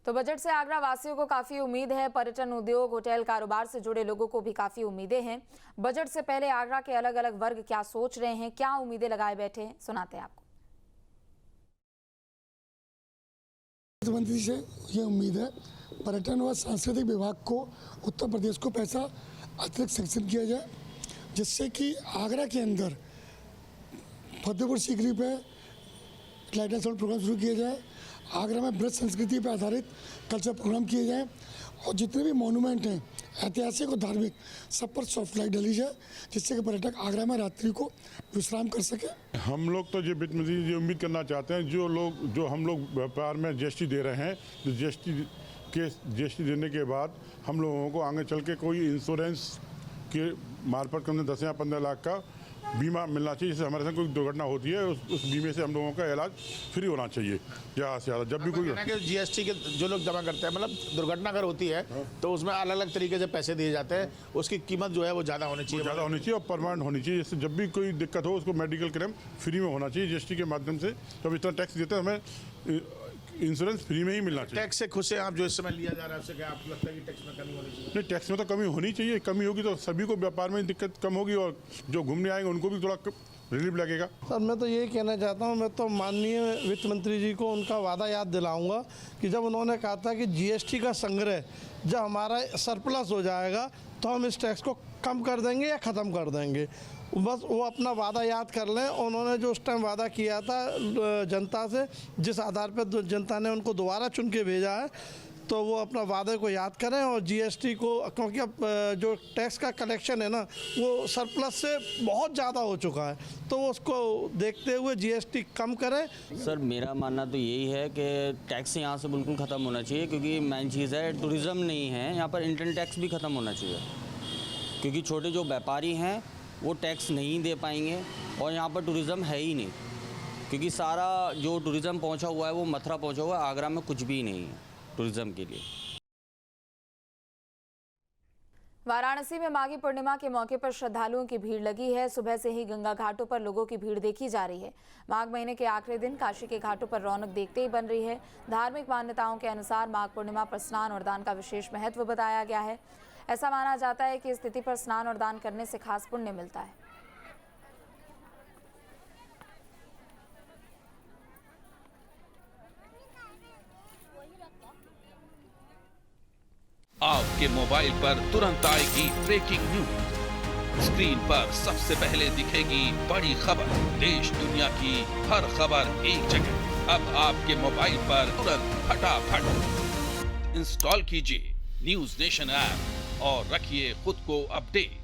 तो बजट से आगरा वासियों को काफी उम्मीद है। पर्यटन उद्योग, होटल कारोबार से जुड़े लोगों को भी काफी उम्मीदें हैं। बजट से पहले आगरा के अलग अलग वर्ग क्या सोच रहे हैं, क्या उम्मीदें लगाए बैठे हैं, सुनाते हैं आपको। मुख्यमंत्री से ये उम्मीद है पर्यटन व सांस्कृतिक विभाग को उत्तर प्रदेश को पैसा अतिरिक्त सैंक्शन किया जाए, जिससे कि आगरा के अंदर फतेहपुर सीकरी पे लाइट एंड साउंड प्रोग्राम शुरू किया जाए, आगरा में ब्रज संस्कृति पर आधारित कल्चर प्रोग्राम किए जाएं और जितने भी मॉन्यूमेंट हैं ऐतिहासिक और धार्मिक सब पर सॉफ्ट लाइट डाली जाए, जिससे कि पर्यटक आगरा में रात्रि को विश्राम कर सके। हम लोग तो ये वित्त मंत्री ये उम्मीद करना चाहते हैं जो हम लोग व्यापार में जीएसटी दे रहे हैं, तो जीएसटी देने के बाद हम लोगों को आगे चल के कोई इंश्योरेंस के मार्फत कम से 10 या 15 लाख का बीमा मिलना चाहिए, जिससे हमारे साथ कोई दुर्घटना होती है उस बीमे से हम लोगों का इलाज फ्री होना चाहिए ज़्यादा से ज़्यादा। जब भी कोई जीएसटी के जो लोग जमा करते हैं, मतलब दुर्घटना अगर होती है तो उसमें अलग अलग तरीके से पैसे दिए जाते हैं, उसकी कीमत जो है वो ज़्यादा होनी चाहिए, और परमानेंट होनी चाहिए, जिससे जब भी कोई दिक्कत हो उसको मेडिकल क्लेम फ्री में होना चाहिए जीएसटी के माध्यम से। जब इतना टैक्स देते हैं हमें इंश्योरेंस फ्री में ही मिलना चाहिए। टैक्स से खुश हैं आप जो इस समय लिया जा रहा है, उससे क्या आपको लगता है कि टैक्स में कमी होनी चाहिए? नहीं, टैक्स में तो कमी होनी चाहिए। कमी होगी तो सभी को व्यापार में दिक्कत कम होगी और जो घूमने आएंगे उनको भी थोड़ा रिलीफ लगेगा। सर मैं तो यही कहना चाहता हूँ, मैं तो माननीय वित्त मंत्री जी को उनका वादा याद दिलाऊंगा कि जब उन्होंने कहा था कि जीएसटी का संग्रह जब हमारा सरप्लस हो जाएगा तो हम इस टैक्स को कम कर देंगे या ख़त्म कर देंगे। बस वो अपना वादा याद कर लें। उन्होंने जो उस टाइम वादा किया था जनता से, जिस आधार पर जनता ने उनको दोबारा चुन के भेजा है, तो वो अपना वादे को याद करें और जीएसटी को, क्योंकि अब जो टैक्स का कलेक्शन है ना वो सरप्लस से बहुत ज़्यादा हो चुका है, तो उसको देखते हुए जीएसटी कम करें। सर मेरा मानना तो यही है कि टैक्स यहाँ से बिल्कुल ख़त्म होना चाहिए, क्योंकि मेन चीज़ है टूरिज़्म नहीं है यहाँ पर, इंटरन टैक्स भी ख़त्म होना चाहिए, क्योंकि छोटे जो व्यापारी हैं वो टैक्स नहीं दे पाएंगे और यहाँ पर टूरिज़्म है ही नहीं, क्योंकि सारा जो टूरिज़्म पहुँचा हुआ है वो मथुरा पहुँचा हुआ है, आगरा में कुछ भी नहीं है टूरिज्म के लिए। वाराणसी में माघी पूर्णिमा के मौके पर श्रद्धालुओं की भीड़ लगी है। सुबह से ही गंगा घाटों पर लोगों की भीड़ देखी जा रही है। माघ महीने के आखिरी दिन काशी के घाटों पर रौनक देखते ही बन रही है। धार्मिक मान्यताओं के अनुसार माघ पूर्णिमा पर स्नान और दान का विशेष महत्व बताया गया है। ऐसा माना जाता है कि इस तिथि पर स्नान और दान करने से खास पुण्य मिलता है। आपके मोबाइल पर तुरंत आएगी ब्रेकिंग न्यूज। स्क्रीन पर सबसे पहले दिखेगी बड़ी खबर। देश दुनिया की हर खबर एक जगह। अब आपके मोबाइल पर तुरंत फटाफट इंस्टॉल कीजिए न्यूज नेशन ऐप और रखिए खुद को अपडेट।